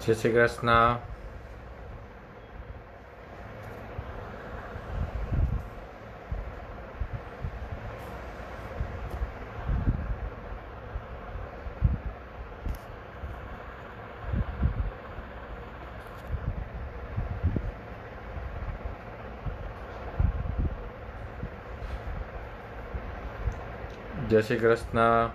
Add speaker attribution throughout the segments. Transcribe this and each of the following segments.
Speaker 1: જય શ્રી કૃષ્ણ. જય શ્રી કૃષ્ણ.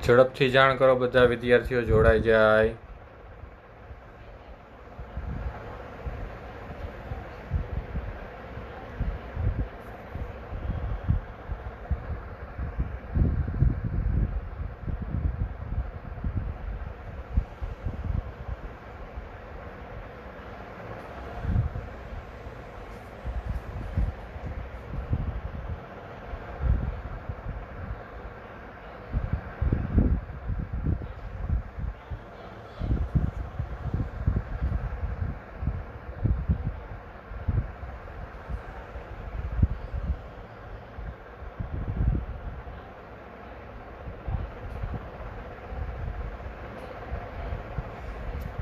Speaker 1: ઝડપથી જાણ કરો, બધા વિદ્યાર્થીઓ જોડાઈ જાય.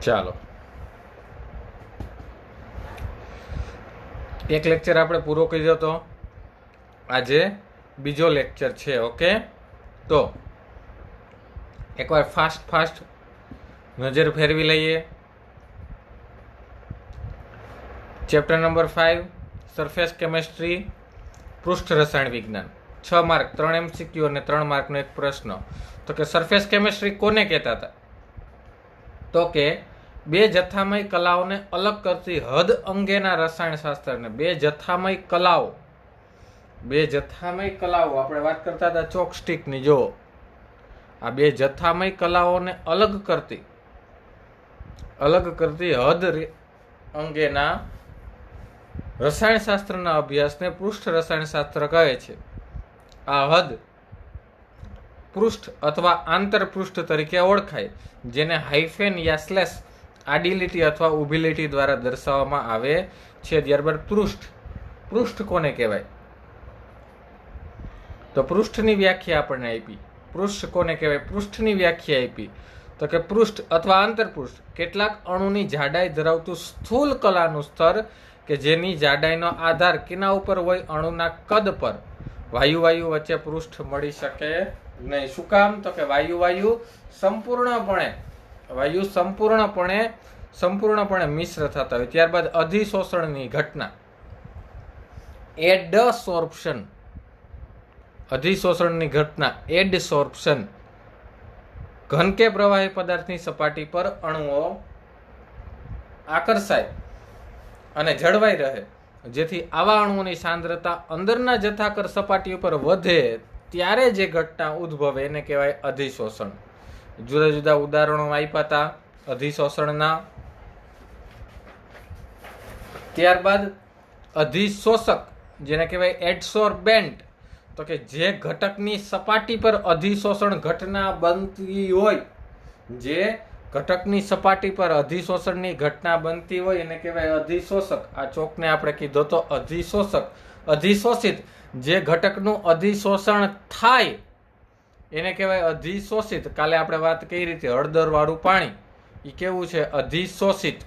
Speaker 1: ચાલો, એક લેક્ચર આપણે પૂરો કર્યો હતો. આજે બીજો લેક્ચર છે. ઓકે, તો એકવાર ફાસ્ટ નજર ફેરવી લઈએ. ચેપ્ટર નંબર 5 સરફેસ કેમેસ્ટ્રી, પૃષ્ઠ રસાયણ વિજ્ઞાન. 6 માર્ક, 3 MCQ અને 3 માર્કનો એક પ્રશ્ન. તો કે સરફેસ કેમેસ્ટ્રી કોને કહેતા હતા? તો કે બે જથ્થામય કલાઓને અલગ કરતી હદ અંગેના રસાયણશાસ્ત્રને બે જથ્થામય કલાઓ આપણે વાત કરતા હતા ચોકસ્ટિકની. જો આ બે જથ્થામય કલાઓને અલગ કરતી હદ અંગેના રસાયણશાસ્ત્રના અભ્યાસને પૃષ્ઠ રસાયણશાસ્ત્ર કહે છે. આ હદ પૃષ્ઠ અથવા આંતરપૃષ્ઠ તરીકે ઓળખાય, જેને હાઇફેન યા સ્લેશ આડી લીટી અથવા ઊભી લીટી દ્વારા દર્શાવવામાં આવે છે. ત્યારબાદ પૃષ્ઠ કોને કહેવાય? તો પૃષ્ઠની વ્યાખ્યા આપણને આપી. પૃષ્ઠ કોને કહેવાય? પૃષ્ઠની વ્યાખ્યા આપી તો કે પૃષ્ઠ અથવા આંતરપૃષ્ઠ કેટલાક અણુની જાડાઈ ધરાવતું સ્થૂલ કલાનું સ્તર કે જેની જાડાઈનો આધાર કેના ઉપર હોય? અણુના કદ પર. વાયુ વચ્ચે પૃષ્ઠ મળી શકે નહીં. શું કામ? તો કે વાયુ સંપૂર્ણપણે મિશ્ર થતા હોય. ત્યારબાદ અધિશોષણની ઘટના, એડસોર્પ્શન, ઘન કે પ્રવાહી પદાર્થની સપાટી પર અણુઓ આકર્ષાય અને જળવાઈ રહે, જેથી આવા અણુઓની સાંદ્રતા અંદરના જથ્થાકર સપાટી ઉપર વધે ત્યારે જે ઘટના ઉદ્ભવે એને કહેવાય અધિશોષણ. જુદા જુદા ઉદાહરણો આપ્યા હતા અધિશોષણના. ત્યારબાદ અધિશોષક જેને કહેવાય એડસોર્બેન્ટ, તો કે જે ઘટકની સપાટી પર અધિશોષણ ઘટના બનતી હોય, એને કહેવાય અધિશોષક. આ ચોકને આપણે કીધો તો અધિશોષક. અધિશોષિત, જે ઘટકનું અધિશોષણ થાય એને કહેવાય અધિશોષિત. કાલે આપણે વાત કરી રીતે હળદર વાળું પાણી એ કેવું છે? અધિશોષિત.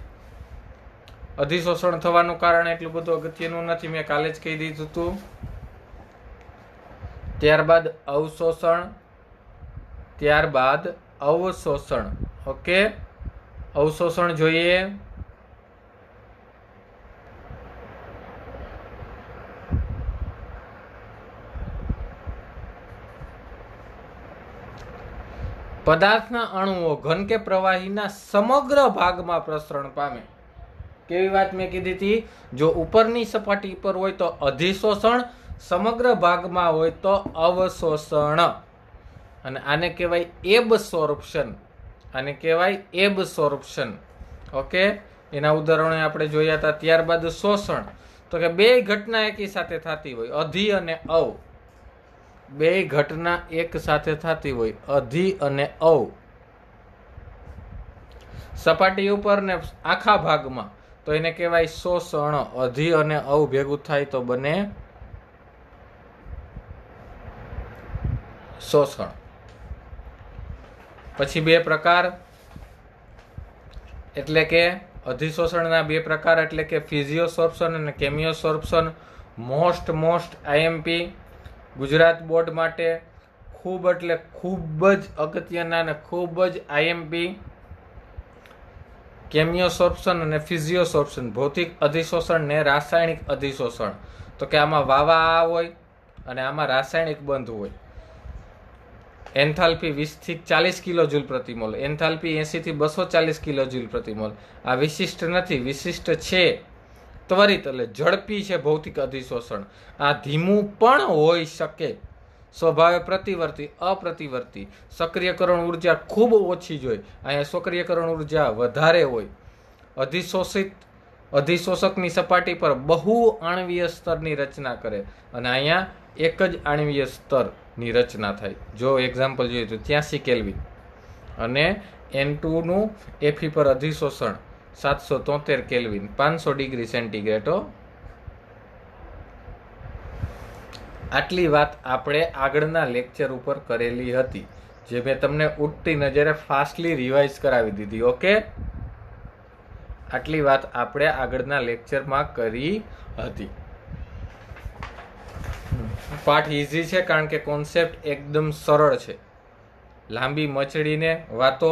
Speaker 1: અધિશોષણ થવાનું કારણ એટલું બધું અગત્યનું નથી, મેં કાલે જ કહી દીધું હતું. ત્યારબાદ અવશોષણ. ઓકે, અવશોષણ જોઈએ. પદાર્થના અણુઓ ઘન કે પ્રવાહીના સમગ્ર ભાગમાં પ્રસરણ પામે. કેવી વાત મેં કીધી હતી? જો ઉપરની સપાટી પર હોય તો અધિશોષણ, સમગ્ર ભાગમાં હોય તો અવશોષણ. અને આને કહેવાય એબસોર્પ્શન. આને કહેવાય એબસોર્પ્શન. ઓકે, એના ઉદાહરણો આપણે જોયા હતા. ત્યારબાદ શોષણ, તો કે બે ઘટના એકી સાથે થતી હોય, અધિ અને અવ. બે ઘટના એક સાથે થતી હોય, અધિ અને અવ, સપાટી ઉપર ને આખા ભાગમાં, તો એને કહેવાય શોષણ. અધિ અને અવ ભેગું થાય તો બને શોષણ. પછી બે પ્રકાર, એટલે કે અધિશોષણના બે પ્રકાર, એટલે કે ફિઝિયોસોર્પ્શન અને કેમિયોસોર્પ્શન. મોસ્ટ આઈએમપી ગુજરાત બોર્ડ માટે ખૂબ એટલે ખૂબ જ અગત્યના અને ખૂબ જ આઈએમપી કેમિયોસોર્પ્શન અને ફિઝિયોસોર્પ્શન. ભૌતિક અધિશોષણ ને રાસાયણિક અધિશોષણ. તો કે આમાં વાવા આ હોય અને આમાં રાસાયણિક બંધ હોય. એન્થાલ્પી 20 થી 40 કિલોજૂલ પ્રતિ મોલ, એન્થાલ્પી 80 થી 240 કિલોજૂલ પ્રતિ મોલ. આ વિશિષ્ટ નથી, વિશિષ્ટ છે ત્વરિત, એટલે ઝડપી છે ભૌતિક અધિશોષણ. આ ધીમું પણ હોઈ શકે, સ્વભાવે પ્રતિવર્તી, અપ્રતિવર્તી. સક્રિયકરણ ઉર્જા ખૂબ ઓછી જ હોય, અહીંયા સક્રિયકરણ ઉર્જા વધારે હોય. અધિશોષકની સપાટી પર બહુ આણ્વીય સ્તરની રચના કરે અને અહીંયા એક જ આણ્વીય સ્તરની રચના થાય. જો એક્ઝામ્પલ જોઈએ તો 83 કેલ્વિન અને N2 નું Fe પર અધિશોષણ 773 કેલ્વિન, 500 ડિગ્રી સેન્ટીગ્રેડ. આટલી વાત આપણે આગળના લેક્ચર ઉપર કરેલી હતી, જે મેં તમને ઉડતી નજરે ફાસ્ટલી રિવાઇઝ કરાવી દીધી. ઓકે, આટલી વાત આપણે આગળના લેક્ચરમાં કરી હતી. પાઠ ઈઝી છે કારણ કે કોન્સેપ્ટ એકદમ સરળ છે. લાંબી મચડીને વાતો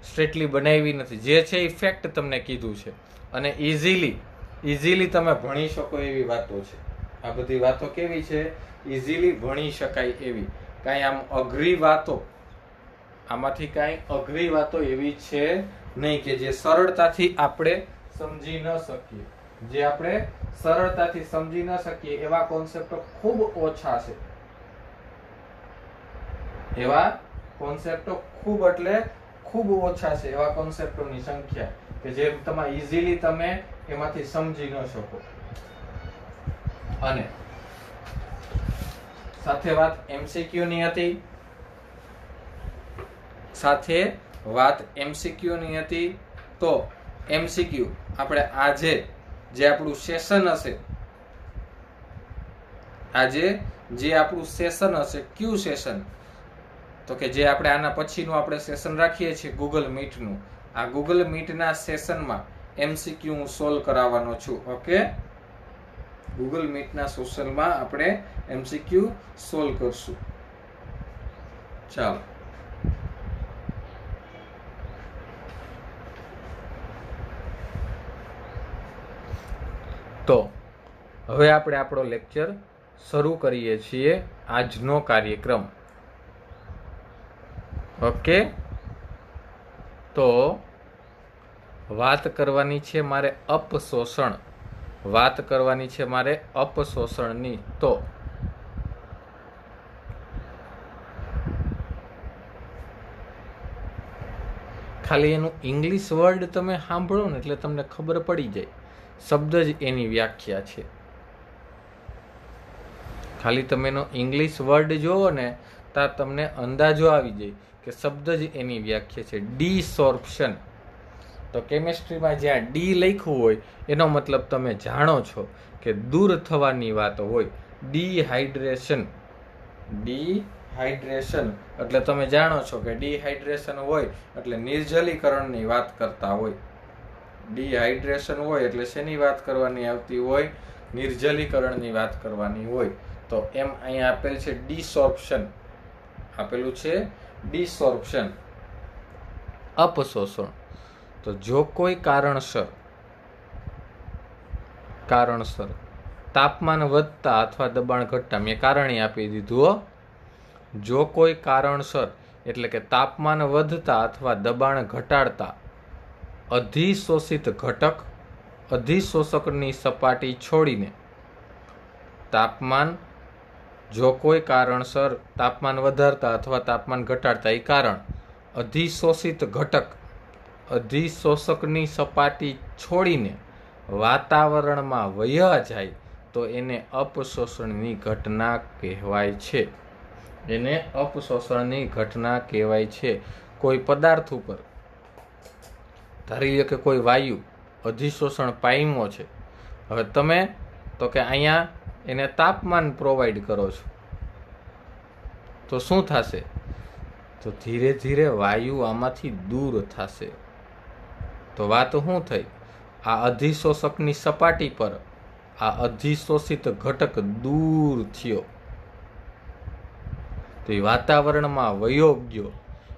Speaker 1: સ્ટ્રેટલી બનાવી નથી, જે છે એ ફેક્ટ તમને કીધું છે અને ઇઝીલી તમે ભણી શકો એવી વાતો છે. આ બધી વાતો કેવી છે? ઇઝીલી ભણી શકાય એવી. કાંઈ આમ અઘરી વાતો, આમાંથી કાંઈ અઘરી વાતો એવી છે નહીં કે જે સરળતાથી આપણે સમજી ન શકીએ. જે આપણે સરળતાથી સમજી ન શકીએ એવા કોન્સેપ્ટો ખૂબ ઓછા છે. એવા કોન્સેપ્ટો ખૂબ એટલે ખૂબ ઓછા છે. એવા કોન્સેપ્ટોની સંખ્યા કે જે તમે ઇઝીલી તમે એમાંથી સમજી ન શકો. અને સાથે વાત MCQ ની હતી, સાથે વાત MCQ ની હતી. તો MCQ આપણે આજે જે આપણું સેશન હશે, આજે જે આપણું સેશન હશે, ક્યુ સેશન, તો કે જે આપણે આના પછીનું આપણે સેશન રાખીએ છીએ ગૂગલ મીટનું, આ ગૂગલ મીટના સેશનમાં MCQ હું સોલ્વ કરાવવાનો છું. ઓકે, ગૂગલ મીટના સોશિયલમાં આપણે MCQ સોલ્વ કરશું. ચાલો, તો હવે આપણે આપણો લેક્ચર શરૂ કરીએ છીએ, આજનો કાર્યક્રમ. ઓકે, તો વાત કરવાની છે મારે અપશોષણ, વાત કરવાની છે મારે અપશોષણની. તો ખાલી એનું ઇંગ્લિશ વર્ડ તમે સાંભળો ને એટલે તમને ખબર પડી જાય, શબ્દ જ એની વ્યાખ્યા છે. ખાલી તમે એનો ઇંગ્લિશ વર્ડ જોવો ને તો તમને અંદાજો આવી જાય કે શબ્દ જ એની વ્યાખ્યા છે. ડિસોર્પ્શન. તો કેમિસ્ટ્રીમાં જ્યાં ડી લખ્યું હોય એનો મતલબ તમે જાણો છો કે દૂર થવાની વાત હોય. ડિહાઇડ્રેશન, ડિહાઇડ્રેશન એટલે તમે જાણો છો કે ડિહાઇડ્રેશન હોય એટલે નિર્જલીકરણની વાત કરતા હોય. ડિહાઇડ્રેશન હોય એટલે શેની વાત કરવાની આવતી હોય? નિર્જલીકરણની વાત કરવાની હોય. તો એમ અહીંયા આપેલ છે ડિસોર્પ્શન, આપેલું છે ડિસોર્પ્શન, અપશોષણ. તો જો કોઈ કારણસર તાપમાન વધતા અથવા દબાણ ઘટતા, મેં કારણે આપી દીધું. જો કોઈ કારણસર એટલે કે તાપમાન વધતા અથવા દબાણ ઘટાડતા અધિશોષિત ઘટક અધિશોષકની સપાટી છોડીને તાપમાન જો કોઈ કારણસર તાપમાન વધારતા અથવા તાપમાન ઘટાડતા એ કારણ અધિશોષિત ઘટક અધિશોષકની સપાટી છોડીને વાતાવરણમાં વહ્યા જાય તો એને અપશોષણની ઘટના કહેવાય છે. એને અપશોષણની ઘટના કહેવાય છે. કોઈ પદાર્થ ઉપર ધારી લો કે કોઈ વાયુ અધિશોષણ પામ્યો છે. હવે તમે તો કે અહીંયા એને તાપમાન પ્રોવાઈડ કરો છો તો શું થશે? તો ધીરે ધીરે વાયુ આમાંથી દૂર થશે. તો વાત શું થઈ? આ અધિશોષકની સપાટી પર આ અધિશોષિત ઘટક દૂર થયો તો એ વાતાવરણમાં વયો ગયો.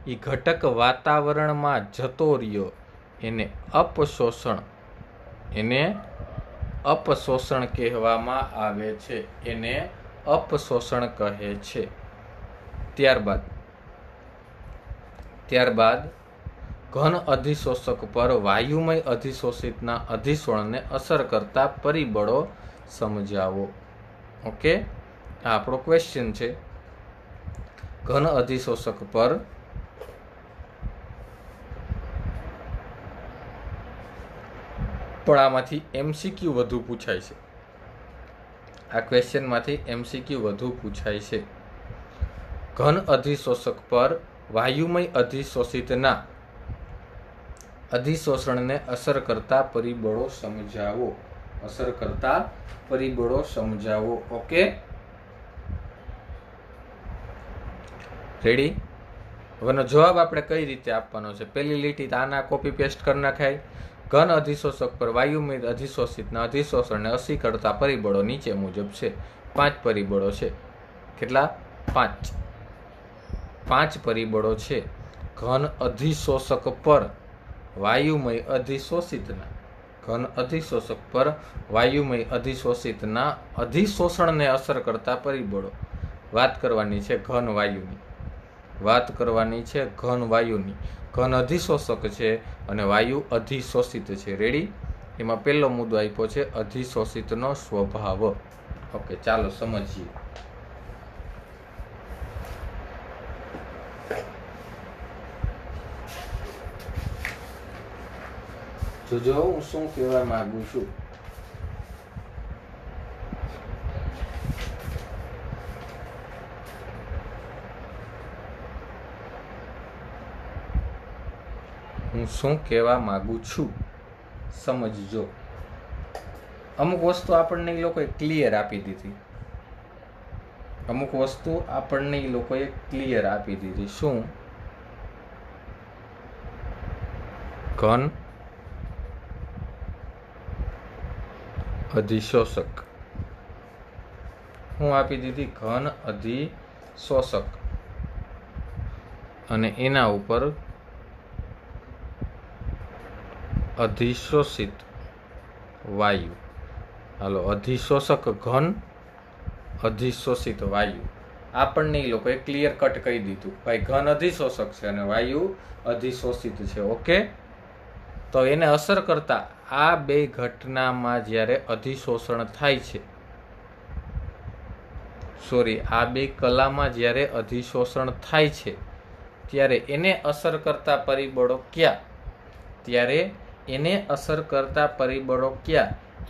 Speaker 1: એ ઘટક વાતાવરણમાં જતો રહ્યો એને અપશોષણ કહેવામાં આવે છે. એને અપશોષણ કહે છે. ત્યારબાદ ઘન અધિશોષક પર વાયુમય અધિશોષિતના અધિશોષણને અસર કરતા પરિબળો સમજાવો. ઓકે, આ આપણો ક્વેશ્ચન છે. ઘન અધિશોષક પર પણ આમાંથી એમસીક્યુ વધુ પૂછાય છે. આ ક્વેશ્ચનમાંથી એમસીક્યુ વધુ પૂછાય છે. ઘન અધિશોષક પર વાયુમય અધિશોષિતના અધિશોષણને અસર કરતા પરિબળો સમજાવો. અસર કરતા પરિબળો સમજાવો. Okay, ready? હવેનો જવાબ આપણે કઈ રીતે આપવાનો છે? પહેલી લીટી આના કોપી પેસ્ટ કરી નાખાય. ઘન અધિશોષક પર વાયુમય અધિશોષિતના અધિશોષણને અસર કરતા પરિબળો નીચે મુજબ છે. 5 પરિબળો છે. કેટલા? 5 પરિબળો છે. ઘન અધિશોષક પર વાયુમય અધિશોષિતના ઘન અધિશોષક પર વાયુમય અધિશોષિતના અધિશોષણને અસર કરતા પરિબળો. વાત કરવાની છે ઘન વાયુની. ઘન અધિશોષક છે અને વાયુ અધિશોષિત છે. રેડી? એમાં પહેલો મુદ્દો આપ્યો છે અધિશોષિતનો સ્વભાવ. ઓકે, ચાલો સમજીએ. જોજો હું શું કહેવા માંગુ છું. સમજજો. અમુક વસ્તુ આપણને એ લોકોએ ક્લિયર આપી દીધી. શું? ઘન અધિશોષક. હું આપી દીધી ઘન અધિશોષક અને એના ઉપર અધિશોષિત વાયુ. હાલો, અધિશોષક ઘન, અધિશોષિત વાયુ. આપણને એ લોકોએ ક્લિયર કટ કહી દીધું ભાઈ ઘન અધિશોષક છે અને વાયુ અધિશોષિત છે. ઓકે, તો એને અસર કરતા આ બે ઘટનામાં જ્યારે અધિશોષણ થાય છે, આ બે કલામાં જ્યારે અધિશોષણ થાય છે ત્યારે એને અસર કરતા પરિબળો ક્યાં?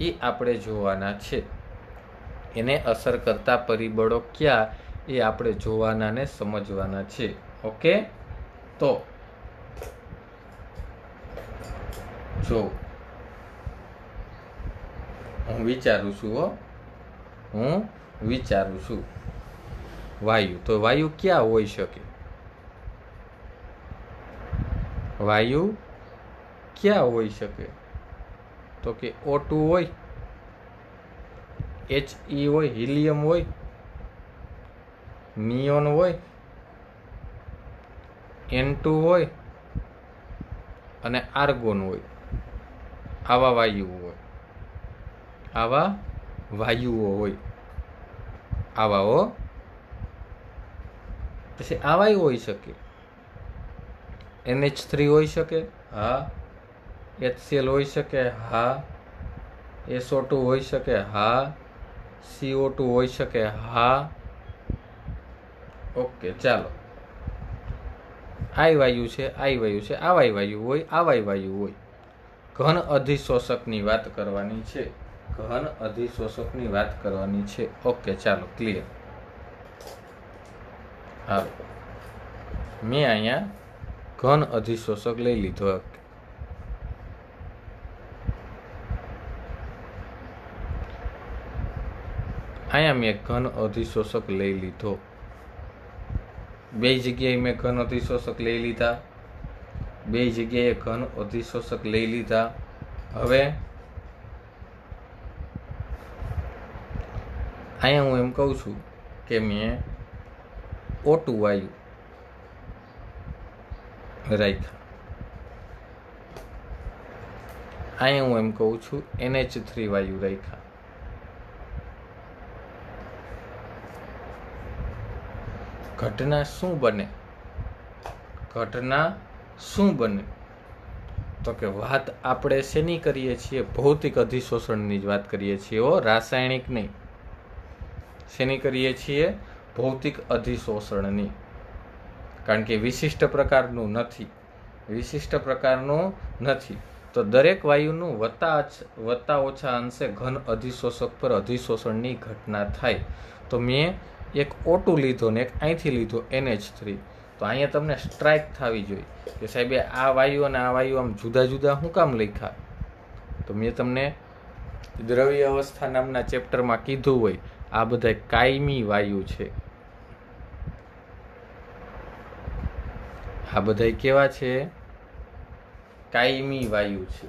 Speaker 1: એ આપણે જોવાના છે. એને અસર કરતા પરિબળો ક્યાં એ આપણે જોવાના ને સમજવાના છે. ઓકે, તો જો હું વિચારું છું વાયુ, તો વાયુ ક્યાં હોઈ શકે? તો કે O2 હોય, He હોય, હિલિયમ હોય, નિયોન હોય, N2 હોય અને આર્ગોન હોય. આવા વાયુઓ હોય. પછી આવાય હોઈ શકે. NH3 હોઈ શકે? હા. HCl હોઈ શકે? હા. SO2 હોઈ શકે? હા. CO2 હોઈ શકે? હા. ઓકે, ચાલો. આઈ વાયુ છે, આઈ વાયુ છે, આવાય વાયુ હોય, આવાય વાયુ હોય. ઘન અધિશોષકની વાત કરવાની છે. ઘન અધિશોષકની વાત કરવાની છે. ઓકે, ચાલો, ક્લિયર. હાલો, મેં અહીંયા ઘન અધિશોષક લઈ લીધો. અહીંયા મેં ઘન અધિશોષક લઈ લીધો. બે જગ્યાએ મેં ઘન અધિશોષક લઈ લીધા. બે જગ્યાએ ઘન અધિશોષક લઈ લીધા. હવે અહીંયા હું એમ કહું છું કે મેં O2 વાયુ રાખ્યા. અહીંયા હું એમ કહું છું NH3 વાયુ રાખ્યા. ઘટના શું બને? ઘટના શું બને? તો કે વાત આપણે શેની કરીએ છીએ? ભૌતિક અધિશોષણની જ વાત કરીએ છીએ, રાસાયણિક નહીં. શેની કરીએ છીએ? ભૌતિક અધિશોષણની. કારણ કે વિશિષ્ટ પ્રકારનું નથી. વિશિષ્ટ પ્રકારનું નથી તો દરેક વાયુનું વત્તા ઓછા અંશે ઘન અધિશોષક પર અધિશોષણની ઘટના થાય. તો મેં એક O2 લીધો ને એક અહીંથી લીધો NH3. તો અહીંયા તમને સ્ટ્રાઇક થવી જોઈએ કે સાહેબ આ વાયુ અને આ વાયુ આમ જુદા જુદા શું કામ લખ્યા? તો મેં તમને દ્રવ્ય અવસ્થા નામના ચેપ્ટરમાં કીધું હોય આ બધા કાયમી વાયુ છે. આ બધા કેવા છે? કાયમી વાયુ છે.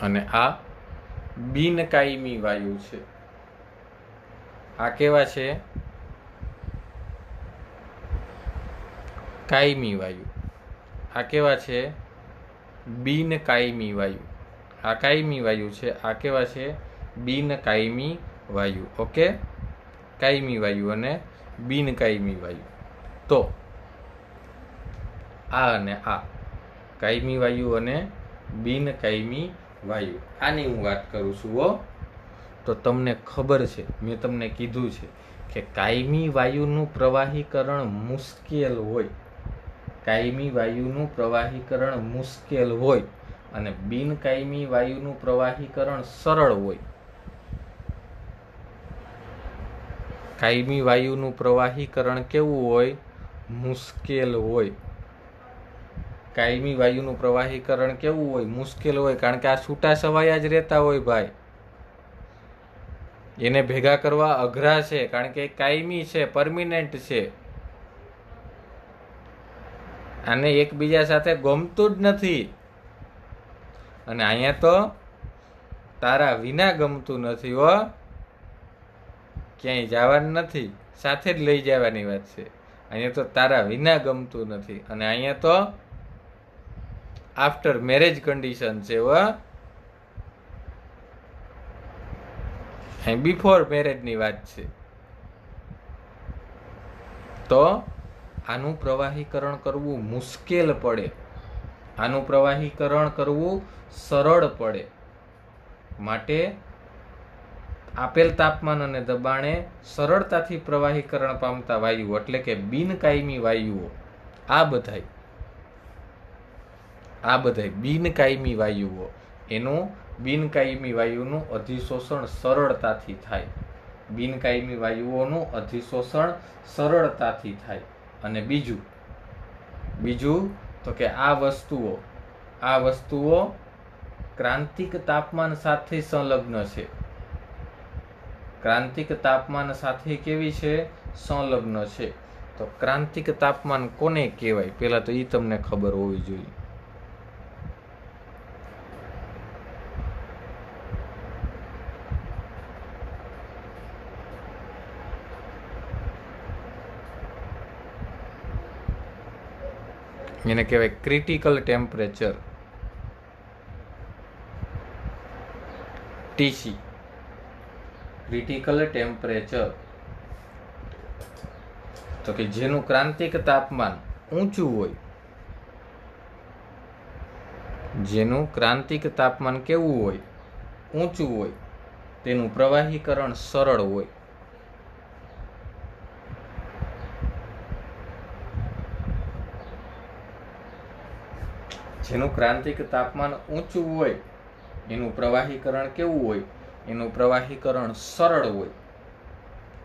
Speaker 1: અને આ બિનકાયમી વાયુ છે. આ કેવા છે? કાયમી વાયુ. આ કેવા છે? બિનકાયમી વાયુ. આ કાયમી વાયુ છે. આ કેવા છે? બિનકાયમી વાયુ. ઓકે, કાયમી વાયુ અને બિનકાયમી વાયુ. તો આ અને આ કાયમી વાયુ અને બિનકાયમી વાયુ, આની હું વાત કરું છું. તો તમને ખબર છે, મેં તમને કીધું છે કે કાયમી વાયુનું પ્રવાહીકરણ મુશ્કેલ હોય. કાયમી વાયુનું પ્રવાહીકરણ મુશ્કેલ હોય અને બિનકાયમી વાયુનું પ્રવાહીકરણ સરળ હોય. કાયમી વાયુનું પ્રવાહીકરણ કેવું હોય? મુશ્કેલ હોય. કાયમી વાયુનું પ્રવાહીકરણ કેવું હોય? મુશ્કેલ હોય. કારણ કે આ છૂટા છવાયા જ રહેતા હોય ભાઈ. એને ભેગા કરવા અઘરા છે કારણ કે કાયમી છે, પરમિનન્ટ છે. આને એકબીજા સાથે ગમતું જ નથી. અને અહીંયા તો તારા વિના ગમતું નથી. ક્યાંય જવાનું નથી, સાથે જ લઈ જવાની વાત છે. અહીંયા તો તારા વિના ગમતું નથી અને અહીંયા તો આફ્ટર મેરેજ કન્ડિશન છે. બિફોર મેરેજની વાત છે. તો આનું પ્રવાહીકરણ કરવું મુશ્કેલ પડે, આનું પ્રવાહીકરણ કરવું સરળ પડે. માટે આપેલ તાપમાન અને દબાણે સરળતાથી પ્રવાહીકરણ પામતા વાયુઓ એટલે કે બિનકાયમી વાયુઓ, આ બધાય બિનકાયમી વાયુઓ, એનું બિનકાયમી વાયુનું અધિશોષણ સરળતાથી થાય. બિનકાયમી વાયુઓનું અધિશોષણ સરળતાથી થાય. અને બીજું તો કે આ વસ્તુઓ ક્રાંતિક તાપમાન સાથે સંલગ્ન છે. ક્રાંતિક તાપમાન સાથે કેવી છે? સંલગ્ન છે. તો ક્રાંતિક તાપમાન કોને કહેવાય? પહેલા તો એ તમને ખબર હોવી જોઈએ. એને કહેવાય critical temperature. TC critical temperature, તો કે જેનું ક્રાંતિક તાપમાન ઊંચું હોય, જેનું ક્રાંતિક તાપમાન કેવું હોય, ઊંચું હોય, તેનું પ્રવાહીકરણ સરળ હોય. જેનું ક્રાંતિક તાપમાન ઊંચું હોય એનું પ્રવાહીકરણ કેવું હોય, એનું પ્રવાહીકરણ સરળ હોય.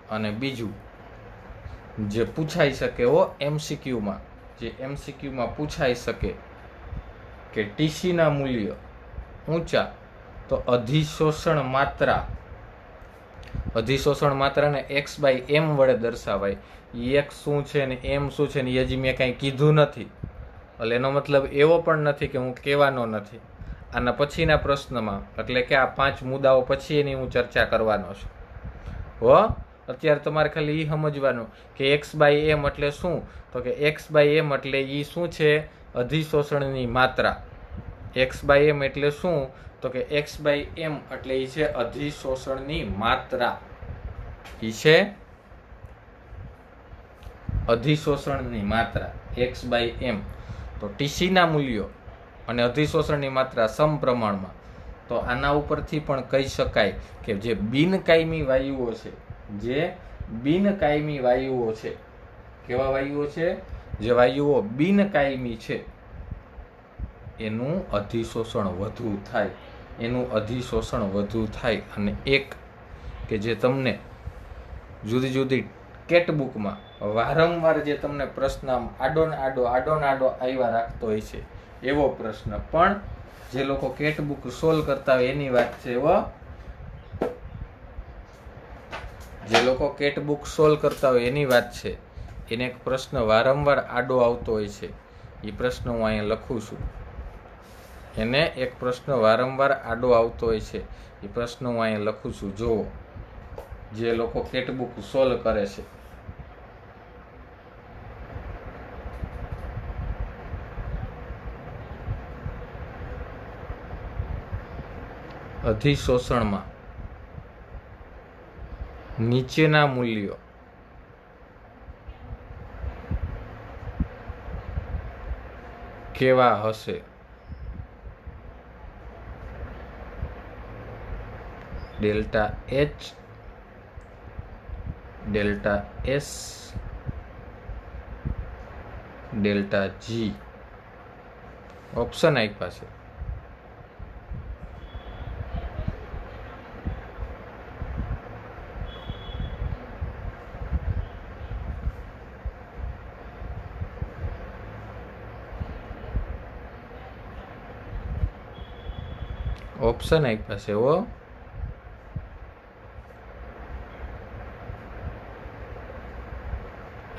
Speaker 1: અને બીજું જે પૂછાઈ શકે એમસીક્યુમાં, જે એમસીક્યુમાં પૂછાઈ શકે કે ટીસીના મૂલ્ય ઊંચા તો અધિશોષણ માત્રાને x/m વડે દર્શાવાય. x શું છે ને m શું છે ને એ હજી મેં કાંઈ કીધું નથી, એટલે એનો મતલબ એવો પણ નથી કે હું કહેવાનો નથી. આના પછીના પ્રશ્નમાં, એટલે કે આ 5 મુદ્દાઓ પછી એની હું ચર્ચા કરવાનો છું. અત્યારે તમારે ખાલી એ સમજવાનું કે x/m એટલે શું, તો કે x/m એટલે એ શું છે, અધિશોષણની માત્રા. x/m એટલે શું, તો કે x/m એટલે એ છે અધિશોષણની માત્રા. એ છે અધિશોષણની માત્રા x/m. તો ટીસીના મૂલ્યો અને અધિશોષણની માત્રા સમપ્રમાણમાં. તો આના ઉપરથી પણ કહી શકાય કે જે બિનકાયમી વાયુઓ છે, જે બિનકાયમી વાયુઓ છે, કેવા વાયુઓ છે, જે વાયુઓ બિનકાયમી છે, એનું અધિશોષણ વધુ થાય, એનું અધિશોષણ વધુ થાય. અને એક કે જે તમને જુદી જુદી કેટબુકમાં વારંવાર જે તમને પ્રશ્ન આડો આવ્યા રાખતો હોય છે, એવો પ્રશ્ન પણ જે લોકો કેટબુક સોલ્વ કરતા હોય એની વાત છે. જે લોકો કેટબુક સોલ્વ કરતા હોય એની વાત છે. એને એક પ્રશ્ન વારંવાર આડો આવતો હોય છે, એ પ્રશ્ન હું અહીંયા લખું છું. એને એક પ્રશ્ન વારંવાર આડો આવતો હોય છે, એ પ્રશ્ન હું અહીંયા લખું છું. જુઓ, જે લોકો કેટબુક સોલ્વ કરે છે, અધિશોષણમાં નીચેના મૂલ્યો કેવા હશે? Delta H, delta S, delta G. Option આપ્યા છે. ઓપ્શન આપ્યા છે.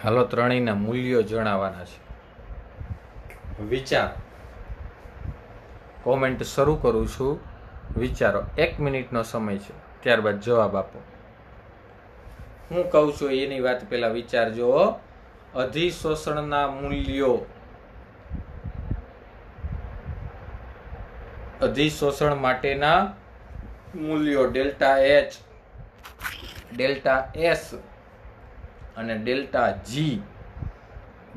Speaker 1: હાલો, ત્રણેયના મૂલ્યો જણાવવાના છે. વિચાર, કોમેન્ટ શરૂ કરું છું. વિચારો, 1 મિનિટનો સમય છે, ત્યારબાદ જવાબ આપો. હું કહું છું એની વાત પહેલા વિચારજો. અધિશોષણના મૂલ્યો, અધિશોષણ માટેના મૂલ્યો ડેલ્ટા એચ, ડેલ્ટા એસ અને delta G.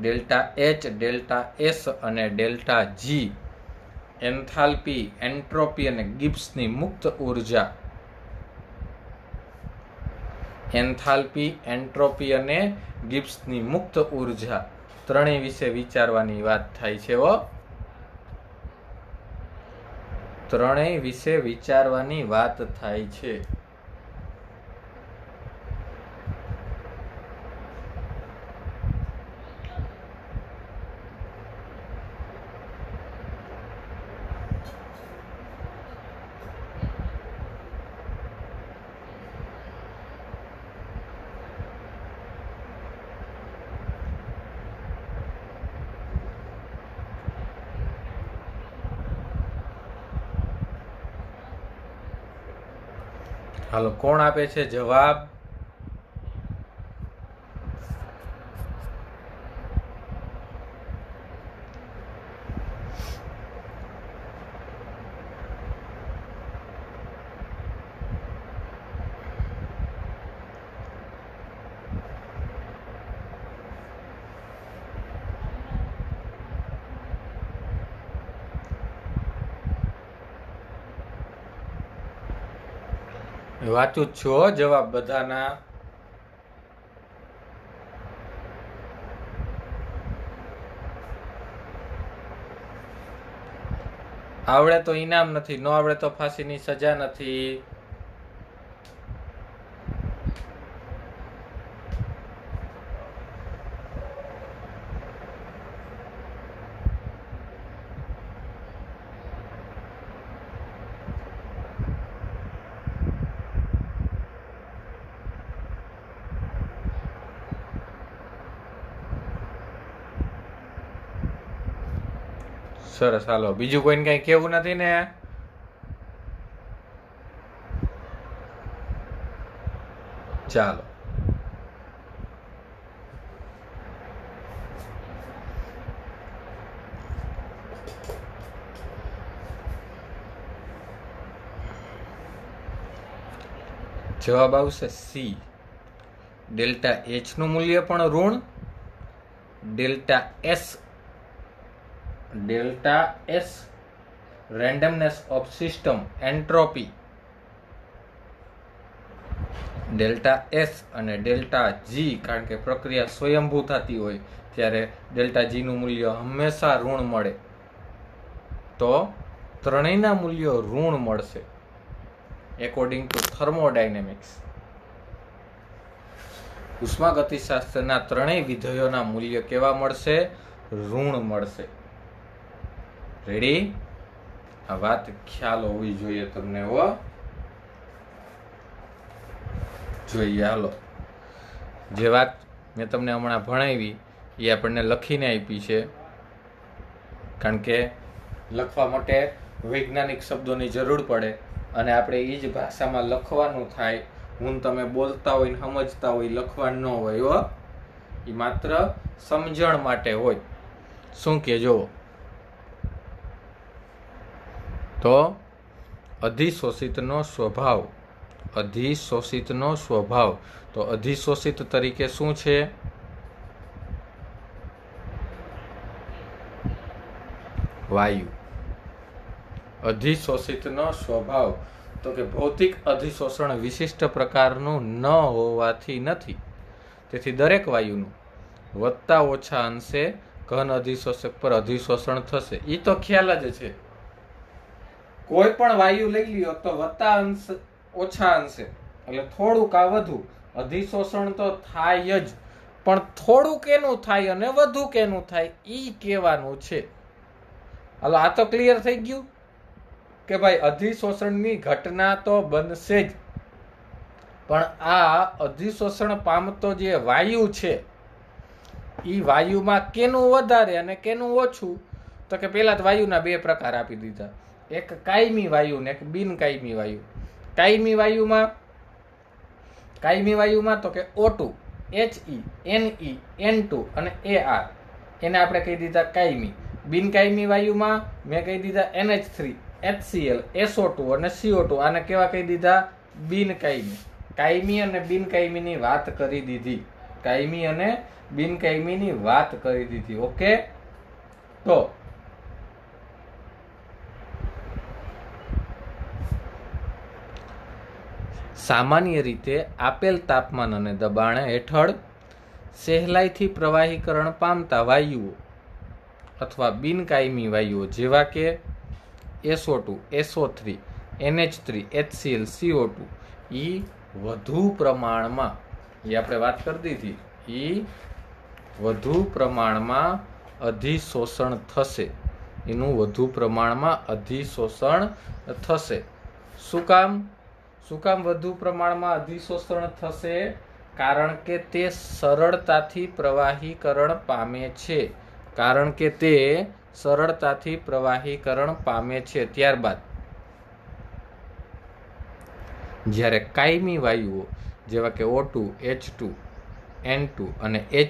Speaker 1: Delta H, delta S અને ડેલ્ટા જી. એન્થાલ્પી, એન્ટ્રોપી અને ગિબ્સની મુક્ત ઉર્જા. એન્થાલ્પી, એન્ટ્રોપી અને ગિબ્સની મુક્ત ઉર્જા ત્રણેય વિશે વિચારવાની વાત થાય છે. ત્રણેય વિશે વિચારવાની વાત થાય છે. હાલો, કોણ આપે છે જવાબ? વાંચું જ છું હો જવાબ બધાના. આવડે તો ઇનામ નથી, ન આવડે તો ફાંસીની સજા નથી. સરસ, હાલો બીજું કોઈને કઈ કેવું નથી ને? ચાલો જવાબ આવશે સી. ડેલ્ટા એચ નું મૂલ્ય પણ ઋણ, delta S randomness of system entropy, delta S અને ડેલ્ટા જી કારણ કે પ્રક્રિયા સ્વયંભૂ થતી હોય ત્યારે ડેલ્ટા જી નું મૂલ્ય હંમેશા ઋણ મળે. તો ત્રણેયના મૂલ્યો ઋણ મળશે એકોર્ડિંગ ટુ થર્મોડાયનેમિક્સ. ઉષ્માગતિશાસ્ત્રના ત્રણેય વિધેયોના મૂલ્ય કેવા મળશે? ઋણ મળશે. રેડી? આ વાત ખ્યાલ હોવી જોઈએ તમને. જોઈએ હાલો, જે વાત મેં તમને હમણાં ભણાવી એ આપણને લખીને આપી છે, કારણ કે લખવા માટે વૈજ્ઞાનિક શબ્દોની જરૂર પડે અને આપણે એ જ ભાષામાં લખવાનું થાય. હું તમે બોલતા હોય ને સમજતા હોય, લખવાનું ન હોય. એ માત્ર સમજણ માટે હોય. શું કે જો તો અધિશોષિતનો સ્વભાવ, અધિશોષિતનો સ્વભાવ. તો અધિશોષિત તરીકે શું છે? વાયુ. અધિશોષિતનો સ્વભાવ તો કે ભૌતિક અધિશોષણ વિશિષ્ટ પ્રકારનું ન હોવાથી નથી. તેથી દરેક વાયુનું વધતા ઓછા અંશે ઘન અધિશોષક પર અધિશોષણ થશે. એ તો ખ્યાલ જ છે. કોઈ પણ વાયુ લઈ લ્યો તો વધતા અંશ ઓછા અંશે એટલે થોડુંક આ વધુ અધિશોષણ તો થાય જ, પણ થોડું કેનું થાય અને વધુ કેનું થાય ઈ કહેવાનું છે. હાલો, આ તો ક્લિયર થઈ ગયું કે ભાઈ અધિશોષણની ઘટના તો બનશે જ, પણ આ અધિશોષણ પામતો જે વાયુ છે ઈ વાયુમાં કેનું વધારે અને કેનું ઓછું? તો કે પેલા જ વાયુના બે પ્રકાર આપી દીધા, એક કાયમી વાયુ ને એક બિનકાયમી વાયુ. કાયમી વાયુમાં તો કે O2, He, Ne, N2 અને Ar એને આપણે કહી દીધા કાયમી. બિનકાયમી વાયુમાં મેં કહી દીધા NH3, HCl, SO2 અને CO2. આને કેવા કહી દીધા? બિનકાયમી. કાયમી અને બિનકાયમીની વાત કરી દીધી. કાયમી અને બિનકાયમીની વાત કરી દીધી. ઓકે, તો સામાન્ય રીતે આપેલ તાપમાન અને દબાણ હેઠળ સહેલાઈથી પ્રવાહીકરણ પામતા વાયુઓ અથવા બિનકાયમી વાયુઓ જેવા કે SO2, SO3, NH3, HCl, CO2 ઈ વધુ પ્રમાણમાં, એ આપણે વાત કરી દીધી, ઈ વધુ પ્રમાણમાં અધિશોષણ થશે. એનું વધુ પ્રમાણમાં અધિશોષણ થશે. શું કામ વધુ પ્રમાણમાં અધિશોષણ થશે? કારણ કે તે સરળતાથી પ્રવાહીકરણ પામે છે. ત્યારબાદ જ્યારે કાયમી વાયુઓ જેવા કે O2, H2, N2 અને He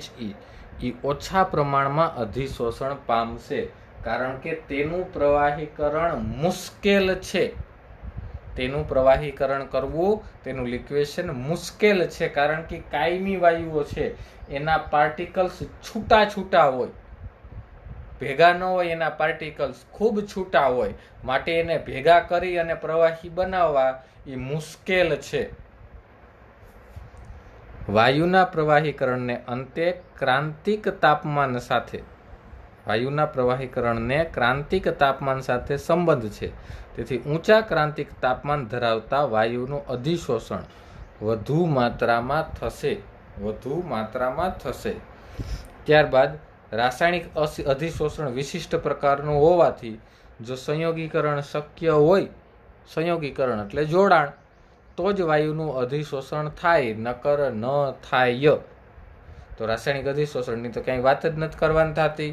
Speaker 1: એ ઓછા પ્રમાણમાં અધિશોષણ પામશે, કારણ કે તેનું પ્રવાહીકરણ મુશ્કેલ છે. તેનું પ્રવાહીકરણ કરવું, તેનું લિક્વેશન મુશ્કેલ છે, કારણ કે કાયમી વાયુઓ છે એના પાર્ટિકલ્સ છૂટા હોય, ભેગા ન હોય. એના પાર્ટિકલ્સ ખૂબ છૂટા હોય, માટે એને ભેગા કરી અને પ્રવાહી બનાવવા એ મુશ્કેલ છે. વાયુના પ્રવાહીકરણને અંતે ક્રાંતિક તાપમાન સાથે વાયુના પ્રવાહીકરણને ક્રાંતિક તાપમાન સાથે સંબંધ છે. તેથી ઊંચા ક્રાંતિક તાપમાન ધરાવતા વાયુનું અધિશોષણ વધુ માત્રામાં થશે. ત્યારબાદ રાસાયણિક અધિશોષણ વિશિષ્ટ પ્રકારનું હોવાથી જો સંયોગીકરણ શક્ય હોય, સંયોગીકરણ એટલે જોડાણ, તો જ વાયુનું અધિશોષણ થાય, નકર ન થાય. તો રાસાયણિક અધિશોષણની તો ક્યાંય વાત જ નથી કરવાની થતી,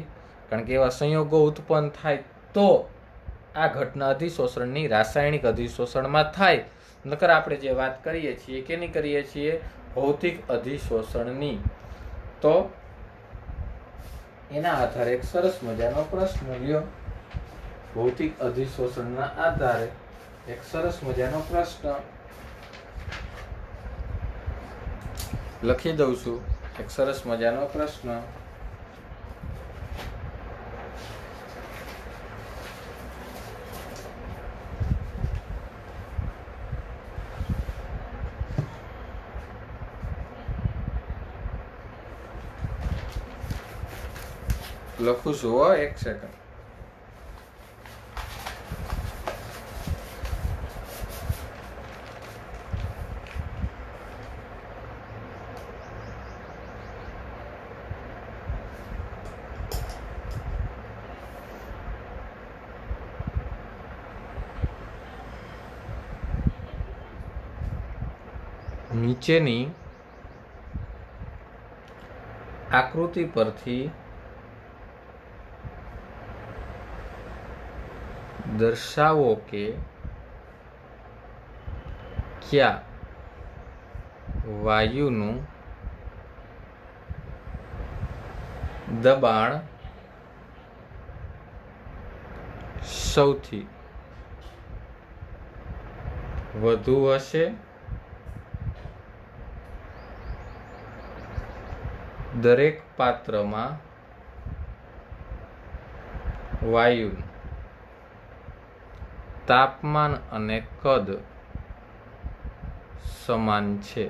Speaker 1: કારણ કે એવા સંયોગો ઉત્પન્ન થાય તો આ ઘટના અધિશોષણની રાસાયણિક અધિશોષણમાં થાય. નકર આપણે જે વાત કરીએ છીએ કેની કરીએ છીએ? ભૌતિક અધિશોષણની. તો એના આધારે એક સરસ મજાનો પ્રશ્ન લ્યો. ભૌતિક અધિશોષણના આધારે એક સરસ મજાનો પ્રશ્ન લખી દઉં છું. એક સરસ મજાનો પ્રશ્ન. લખું છું, એક સેકન્ડ. નીચેની આકૃતિ પરથી દર્શાવો કે ક્યાં વાયુનું દબાણ સૌથી વધુ હશે. દરેક પાત્રમાં વાયુનું તાપમાન અને કદ સમાન છે.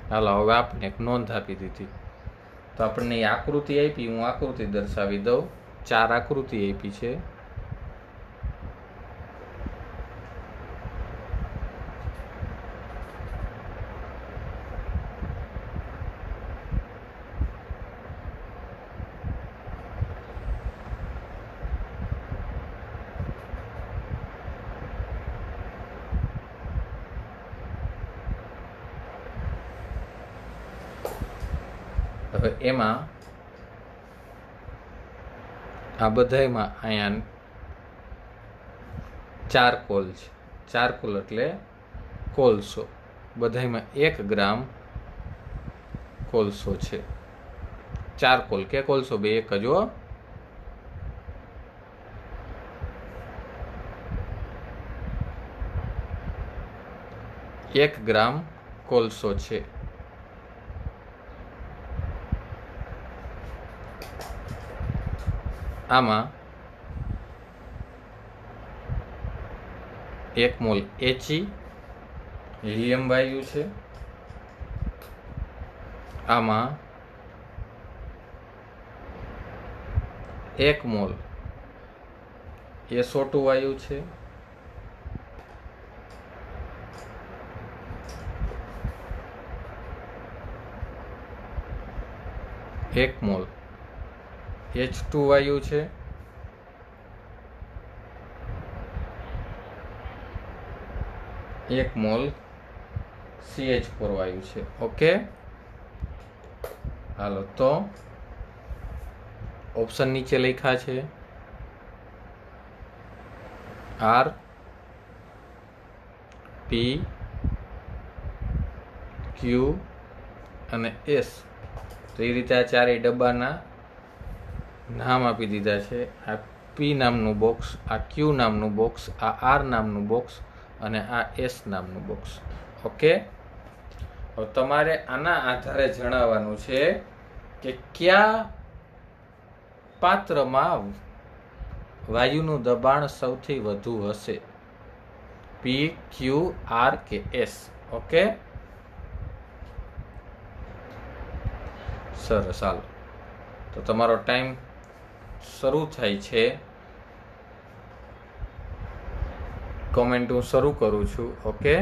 Speaker 1: હાલો, હવે આપણે એક નોંધ આપી દીધી. તો આપણને આકૃતિ આપી, હું આકૃતિ દર્શાવી દઉં. 4 આકૃતિ આપી છે. હવે એમાં આ બધામાં અહીંયા ચારકોલ છે. ચારકોલ એટલે કોલસો. બધામાં 1 ગ્રામ કોલસો છે. ચારકોલ કે કોલસો બે એક જ હો. એક ગ્રામ કોલસો છે. આમાં 1 મોલ He હિલિયમ વાયુ છે. આમાં 1 મોલ SO2 વાયુ છે. એક મોલ H2 વાયુ છે. એક મોલ CH4 વાયુ છે. ઓકે, હાલો, તો ઓપ્શન નીચે લખ્યા છે R, P, Q અને S. તો એ રીતે આ ચારેય ડબ્બાના નામ આપી દીધા છે. આ P નામનું બોક્સ, આ Q નામનું બોક્સ, આ R નામનું બોક્સ અને આ S નામનું બોક્સ. ઓકે, હવે તમારે આના આધારે જણાવવાનું છે કે કયા પાત્રમાં વાયુનું દબાણ સૌથી વધુ હશે. PQRKS. ઓકે, સરસ. હાલો, તો તમારો ટાઈમ શરૂ થાય છે. કોમેન્ટ હું શરૂ કરું છું. ઓકે,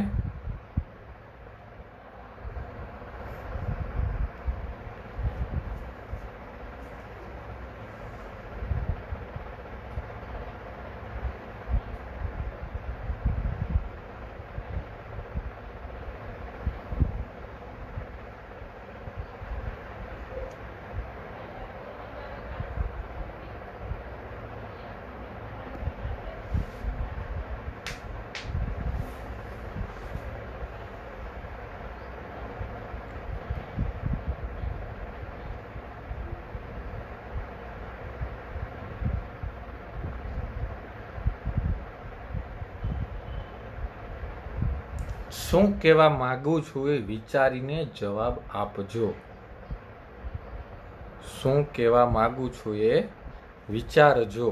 Speaker 1: શું કહેવા માંગુ છું એ વિચારીને જવાબ આપજો. શું કહેવા માંગુ છું એ વિચારજો.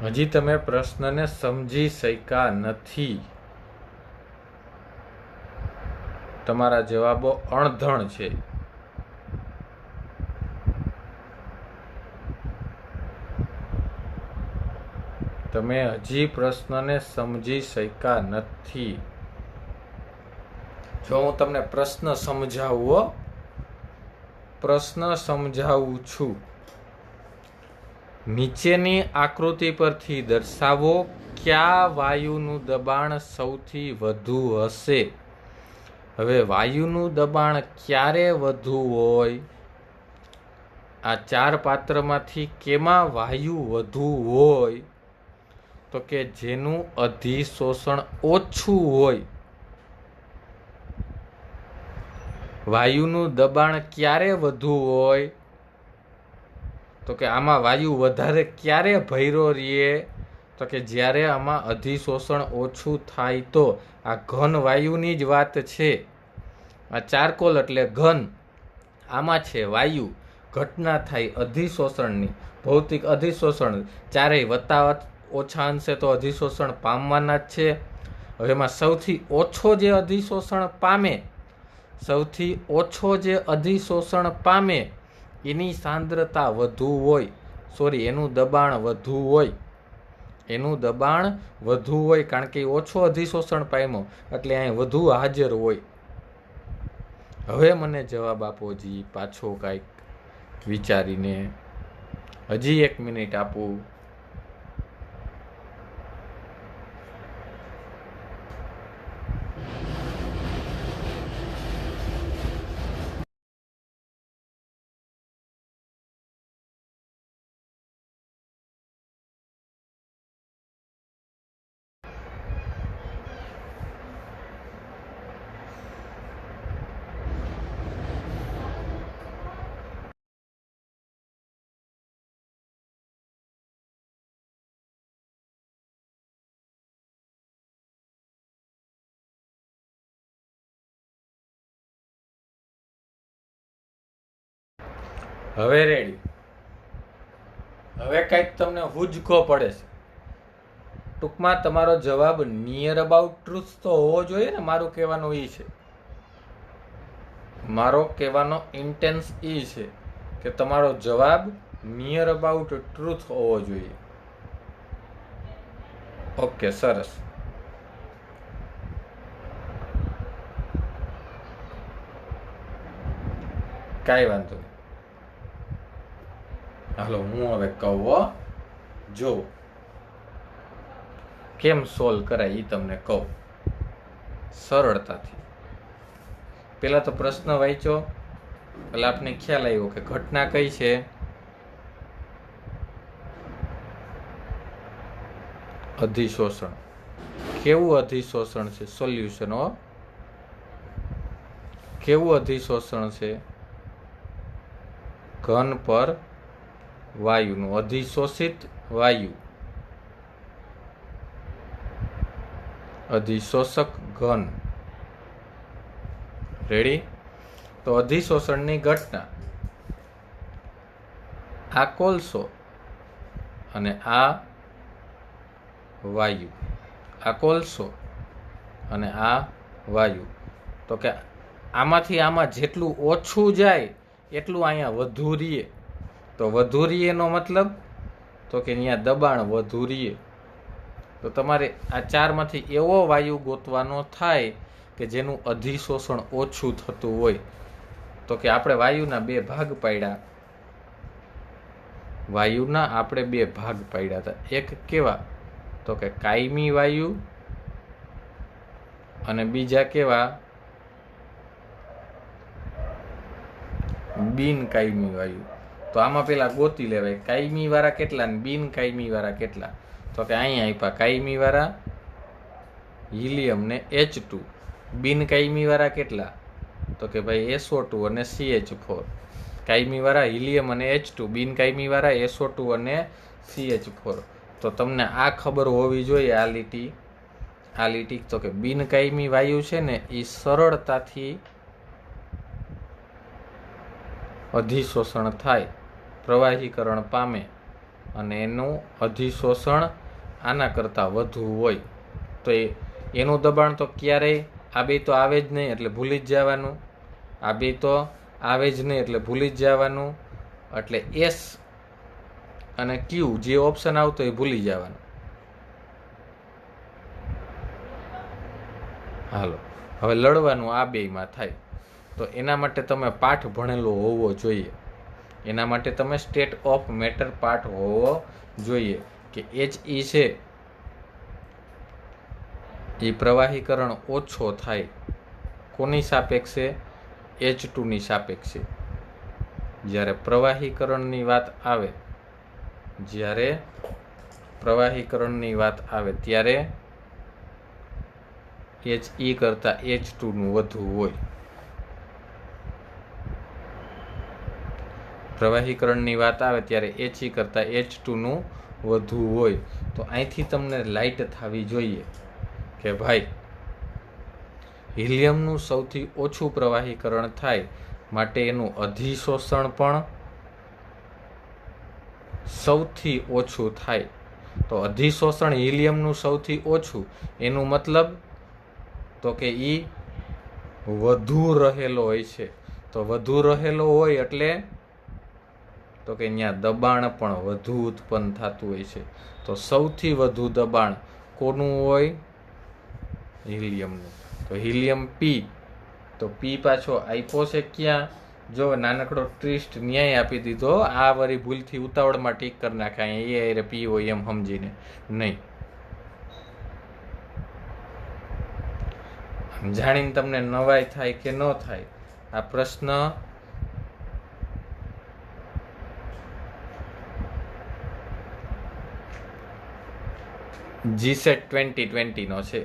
Speaker 1: હજી તમે પ્રશ્નને સમજી શક્યા નથી. તમારા જવાબો અણધણ છે. તમે હજી પ્રશ્નને સમજી શક્યા નથી. જો હું તમને પ્રશ્ન સમજાવું છું. નીચેની આકૃતિ પરથી દર્શાવો કયા વાયુનું દબાણ સૌથી વધુ હશે. હવે વાયુનું દબાણ ક્યારે વધુ હોય? આ 4 પાત્રમાંથી કેમાં વાયુ વધુ હોય? તો કે જેનું અધિશોષણ ઓછું હોય. વાયુનું દબાણ ક્યારે વધુ હોય? તો કે આમાં વાયુ વધારે ક્યારે ભર્યો રહે? તો કે જ્યારે આમાં અધિશોષણ ઓછું થાય તો. આ ઘન વાયુની જ વાત છે. આ ચારકોલ એટલે ઘન. આમાં છે વાયુ. ઘટના થાય અધિશોષણની, ભૌતિક અધિશોષણ. ચારેય વત્તા ઓછા અંશે તો અધિશોષણ પામવાના જ છે. હવે એમાં સૌથી ઓછો જે અધિશોષણ પામે એની સાંદ્રતા વધુ હોય. એનું દબાણ વધુ હોય. કારણ કે ઓછો અધિશોષણ પામ્યો એટલે અહીં વધુ હાજર હોય. હવે મને જવાબ આપો જી, પાછો કાંઈક વિચારીને. હજી 1 મિનિટ આપું. હવે રેડી. હવે કંઈક તમને હુજકો પડે છે. ટૂંકમાં તમારો જવાબ નિયર અબાઉટ ટ્રુથ તો હોવો જોઈએ ને. મારો કહેવાનો ઇન્ટેન્સ છે કે તમારો જવાબ નિયર અબાઉટ ટ્રુથ હોવો જોઈએ. ઓકે, સરસ. કાંઈ વાંધો નહીં. હાલો હું હવે કહું, જો કેમ સોલ્વ કરાય એ તમને કહું સરળતાથી. પેલા તો પ્રશ્ન વાંચ્યો એટલે આપને ખ્યાલ આવ્યો કે ઘટના કઈ છે, અધિશોષણ. કેવું અધિશોષણ છે? સોલ્યુશન. કેવું અધિશોષણ છે? ઘન પર વાયુનું, અધિશોષિત વાયુ, અધિશોષક ઘન. રેડી? તો અધિશોષણની ઘટના, આ કોલસો અને આ વાયુ, આ કોલસો અને આ વાયુ. તો કે આમાંથી આમાં જેટલું ઓછું જાય એટલું અહીંયા વધુ રહીએ. તો વધુ રહીએનો મતલબ તો કે અહીંયા દબાણ વધુ રહીએ. તો તમારે આ ચારમાંથી એવો વાયુ ગોતવાનો થાય કે જેનું અધિશોષણ ઓછું થતું હોય. તો કે આપણે વાયુના બે ભાગ પાડ્યા. વાયુના આપણે બે ભાગ પાડ્યા હતા. એક કેવા? તો કે કાયમી વાયુ, અને બીજા કેવા? બિનકાયમી વાયુ. તો આમાં પેલા ગોતી લેવાય કાયમી વાળા કેટલા ને બિનકાયમી વાળા કેટલા. તો કે અહીંયા આપ્યા કાયમી વાળા હિલિયમ ને H2. બિનકાયમી વાળા કેટલા? તો કે ભાઈ SO2 અને CH4. કાયમી વાળા હિલિયમ અને H2, બિનકાયમી વાળા SO2 અને CH4. તો તમને આ ખબર હોવી જોઈએ આ લીટી. તો કે બિનકાયમી વાયુ છે ને એ સરળતાથી અધિશોષણ થાય, પ્રવાહીકરણ પામે, અને એનું અધિશોષણ આના કરતાં વધુ હોય. તો એનું દબાણ તો ક્યારેય આ બે તો આવે જ નહીં એટલે ભૂલી જ જવાનું. આ બે તો આવે જ નહીં એટલે ભૂલી જ જવાનું. એટલે S અને Q જે ઓપ્શન આવતો એ ભૂલી જવાનું. હાલો હવે લડવાનું આ બેયમાં થાય. તો એના માટે તમે પાઠ ભણેલો હોવો જોઈએ. એના માટે તમે સ્ટેટ ઓફ મેટર પાઠ હોવો જોઈએ કે HE છે એ પ્રવાહીકરણ ઓછો થાય કોની સાપેક્ષે? H2 ની સાપેક્ષે. જ્યારે પ્રવાહીકરણની વાત આવે, ત્યારે HE કરતાં H2 નું વધુ હોય. પ્રવાહીકરણની વાત આવે ત્યારે HE કરતાં H2 નું વધુ હોય. તો અહીંથી તમને લાઇટ થવી જોઈએ કે ભાઈ હિલિયમનું સૌથી ઓછું પ્રવાહીકરણ થાય માટે એનું અધિશોષણ પણ સૌથી ઓછું થાય. તો અધિશોષણ હિલિયમનું સૌથી ઓછું એનું મતલબ તો કે એ વધુ રહેલો હોય છે. તો વધુ રહેલો હોય એટલે તો કે અહીંયા દબાણ પણ વધુ ઉત્પન્ન થતું હોય છે. તો સૌથી વધુ દબાણ કોનું હોય? હિલિયમનું. તો હિલિયમ P. તો P પાછો આપ્યો છે ક્યાં? જો નાનકડો ટ્વિસ્ટ ન્યાય આપી દીધો. આ વળી ભૂલથી ઉતાવળમાં ટીક કરી નાખે અહીંયા P હોય એમ સમજીને નહીં. જાણીને તમને નવાઈ થાય કે ન થાય આ પ્રશ્ન GSET 2020 નો છે.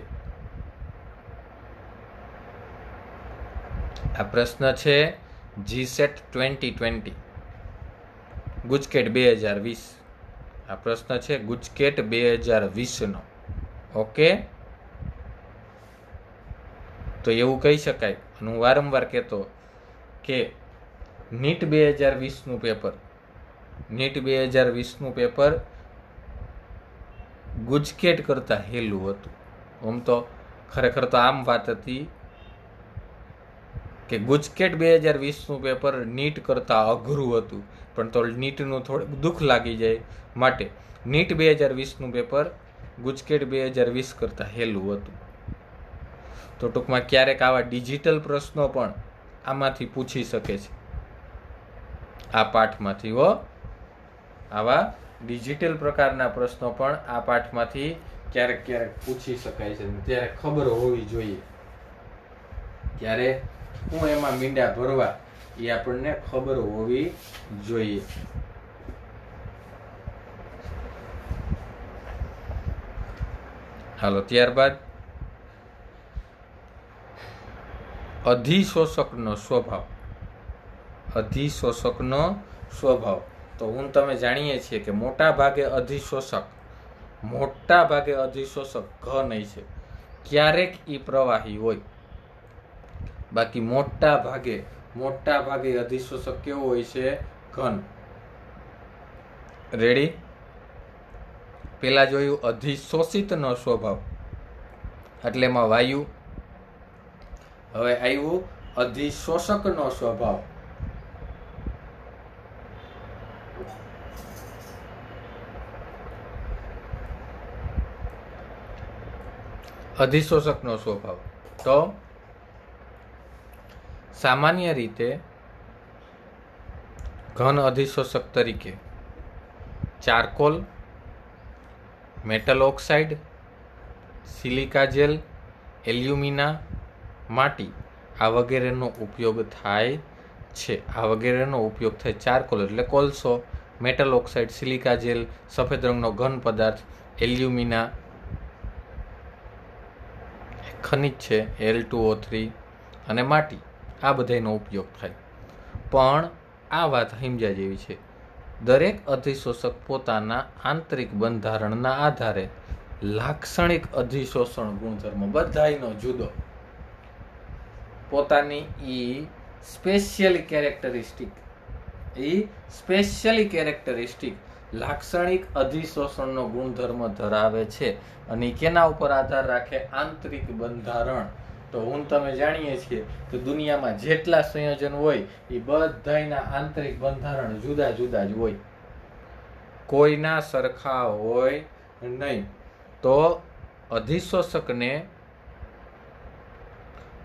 Speaker 1: આ પ્રશ્ન છે GSET 2020 ગુજકેટ 2020. આ પ્રશ્ન છે ગુજકેટ 2020 નો. ઓકે, તો એવું કહી શકાય, હું વારંવાર કહેતો કે નીટ 2020નું પેપર ગુજકેટ કરતાં હેલું હતું. આમ તો ખરેખર તો આમ વાત હતી કે ગુજકેટ 2020નું પેપર નીટ કરતાં અઘરું હતું, પણ તો નીટનું થોડુંક દુઃખ લાગી જાય માટે નીટ 2020નું પેપર ગુજકેટ 2020 કરતાં હેલું હતું. તો ટૂંકમાં ક્યારેક આવા ડિજિટલ પ્રશ્નો પણ આમાંથી પૂછી શકે છે. આ પાઠમાંથી હો. આવા ડિજિટલ પ્રકારના પ્રશ્નો પણ આ પાઠમાંથી ક્યારેક ક્યારેક પૂછી શકાય છે, ત્યારે ખબર હોવી જોઈએ. ત્યારે હું એમાં મીંડા ભરવા એ આપણને ખબર હોવી જોઈએ. હાલો, ત્યારબાદ અધિશોષકનો સ્વભાવ. અધિશોષકનો સ્વભાવ તો હું તમે જાણીએ છીએ કે મોટા ભાગે અધિશોષક ઘન છે. ક્યારેક ઈ પ્રવાહી હોય, બાકી મોટા ભાગે અધિશોષક કેવો હોય છે? ઘન. રેડી? પેલા જોયું અધિશોષિતનો સ્વભાવ, એટલે એમાં વાયુ. હવે આવ્યું અધિશોષકનો સ્વભાવ. અધિશોષકનો સ્વભાવ તો સામાન્ય રીતે ઘન અધિશોષક તરીકે charcoal, metal oxide, silica gel, alumina, માટી આ વગેરેનો ઉપયોગ થાય છે. ચારકોલ એટલે કોલસો, મેટલ ઓક્સાઇડ, સિલિકા જેલ, સફેદ રંગનો ઘન પદાર્થ, એલ્યુમિના ખનિજ છે Al2O3 અને માટી, આ બધાનો ઉપયોગ થાય. પણ આ વાત સમજ્યા જેવી છે. દરેક અધિશોષક પોતાના આંતરિક બંધારણના આધારે લાક્ષણિક અધિશોષણ ગુણધર્મ બધાયનો જુદો પોતાની સ્પેશિયલી કેરેક્ટરિસ્ટિક લાક્ષણિક અધિશોષણનો ગુણધર્મ ધરાવે છે. અને કેના ઉપર આધાર રાખે? આંતરિક બંધારણ. તો હું તમે જાણીએ છીએ કે દુનિયામાં જેટલા સંયોજન હોય એ બધાયના આંતરિક બંધારણ જુદા જુદા જ હોય, કોઈના સરખા હોય નહીં. તો અધિશોષકને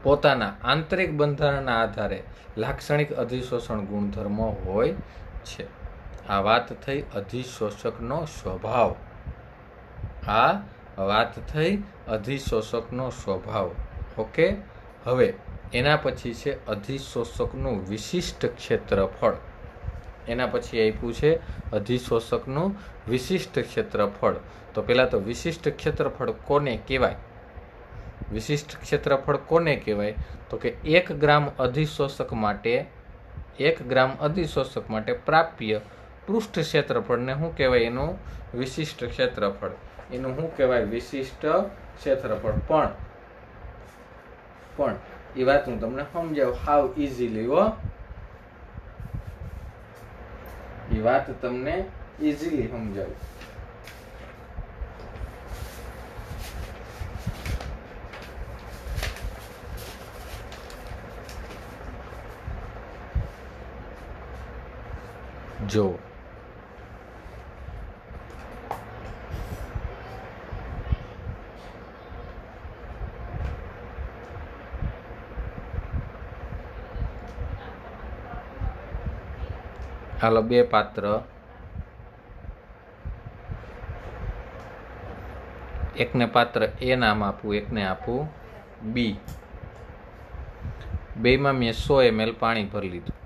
Speaker 1: પોતાના આંતરિક બંધારણના આધારે લાક્ષણિક અધિશોષણ ગુણધર્મ હોય છે. આ વાત થઈ અધિશોષકનો સ્વભાવ. ઓકે. હવે એના પછી છે અધિશોષકનું વિશિષ્ટ ક્ષેત્રફળ. તો પહેલા તો વિશિષ્ટ ક્ષેત્રફળ કોને કહેવાય? તો કે 1 ગ્રામ અધિશોષક માટે પ્રાપ્ય પૃષ્ઠ ક્ષેત્રફળને શું કહેવાય? એનું વિશિષ્ટ ક્ષેત્રફળ. પણ એ વાત હું તમને સમજાવું હાવ ઇઝીલી. સમજાવું. જો હાલો, 2 પાત્ર, એકને પાત્ર A નામ આપું, એકને આપું B. બેમાં મેં 100 ml પાણી ભરી લીધું.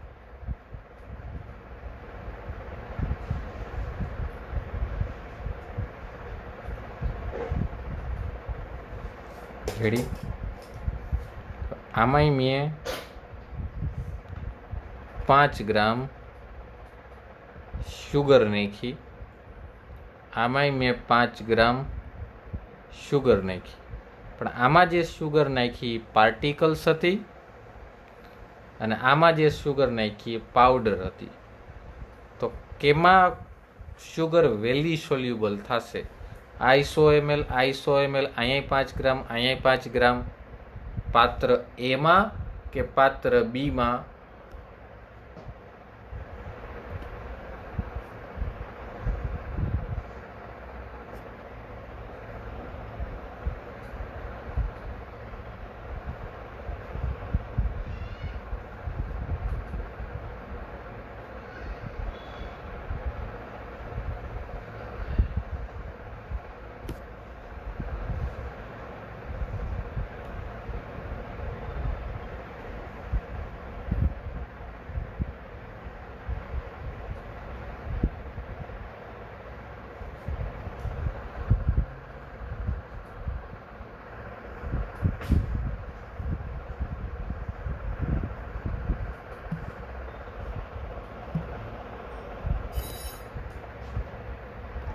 Speaker 1: રેડી? આમાંય મેં 5 ગ્રામ શુગર નાખી. આમાંય મેં 5 ગ્રામ શુગર નાખી. પણ આમાં જે શુગર નાખી પાર્ટિકલ્સ હતી અને આમાં જે શુગર નાખી પાવડર હતી. તો કેમાં શુગર વેલી સોલ્યુબલ થશે? I 100 ml, અહીંયા 5 ગ્રામ, અહીંયા 5 ગ્રામ. પાત્ર એમાં કે પાત્ર બીમાં?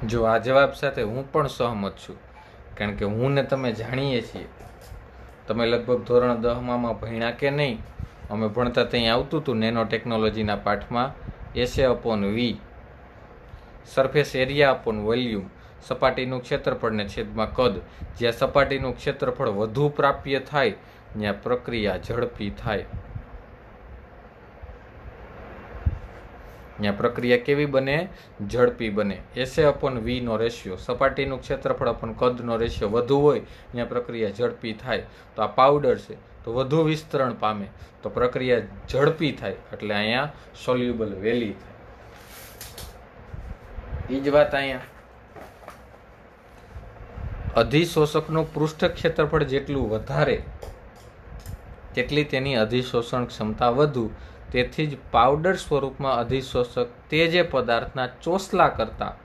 Speaker 1: જો આ જવાબ સાથે હું પણ સહમત છું, કારણ કે હું ને તમે જાણીએ છીએ, તમે લગભગ ધોરણ 10માં ભણ્યા કે નહીં, અમે ભણતા ત્યાં આવતું હતું નેનો ટેકનોલોજીના પાઠમાં, એસે અપોન વી, સરફેસ એરિયા અપોન વોલ્યુમ, સપાટીનું ક્ષેત્રફળ ને છેદમાં કદ. જ્યાં સપાટીનું ક્ષેત્રફળ વધુ પ્રાપ્ય થાય ત્યાં પ્રક્રિયા ઝડપી થાય. ત્યાં પ્રક્રિયા કેવી બને? ઝડપી બને. એસે અપોન વી નો રેશિયો, સપાટીનું ક્ષેત્રફળ અપોન કદનો રેશિયો વધુ હોય ત્યાં પ્રક્રિયા ઝડપી થાય. તો આ પાવડર છે તો વધુ વિસ્તરણ પામે તો પ્રક્રિયા ઝડપી થાય, એટલે અહીંયા સોલ્યુબલ વેલી થાય. એ જ વાત અહીંયા અધિશોષકનું પૃષ્ઠ ક્ષેત્રફળ જેટલું વધારે તેટલી તેની અધિશોષણ ક્ષમતા વધુ. તેથી જ પાવડર સ્વરૂપમાં અધિશોષક તે જે પદાર્થના ચોસલા કરતાં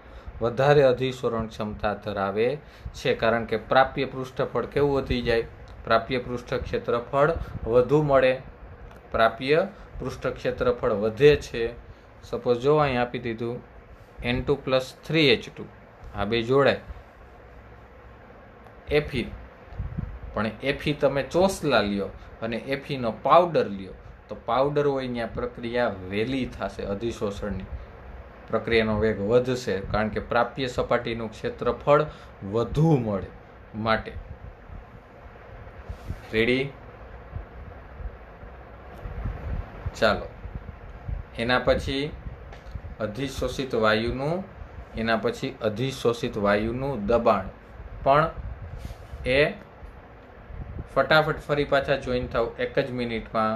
Speaker 1: વધારે અધિશોષણ ક્ષમતા ધરાવે છે, કારણ કે પ્રાપ્ય પૃષ્ઠફળ કેવું વધી જાય? પ્રાપ્ય પૃષ્ઠ ક્ષેત્રફળ વધુ મળે. પ્રાપ્ય પૃષ્ઠ ક્ષેત્રફળ વધે છે. સપોઝ જો અહીં આપી દીધું N2 + 3H2, આ બે જોડાય Fe, પણ Fe તમે ચોસલા લ્યો અને Fe નો પાવડર લ્યો તો પાવડર હોય ત્યાં પ્રક્રિયા વહેલી થશે, અધિશોષણની પ્રક્રિયાનો વેગ વધશે, કારણ કે પ્રાપ્ય સપાટીનું ક્ષેત્રફળ વધુ મળે માટે. રેડી? ચાલો, એના પછી અધિશોષિત વાયુનું દબાણ પણ એ ફટાફટ ફરી પાછા જોઈન થાવ એક જ મિનિટમાં.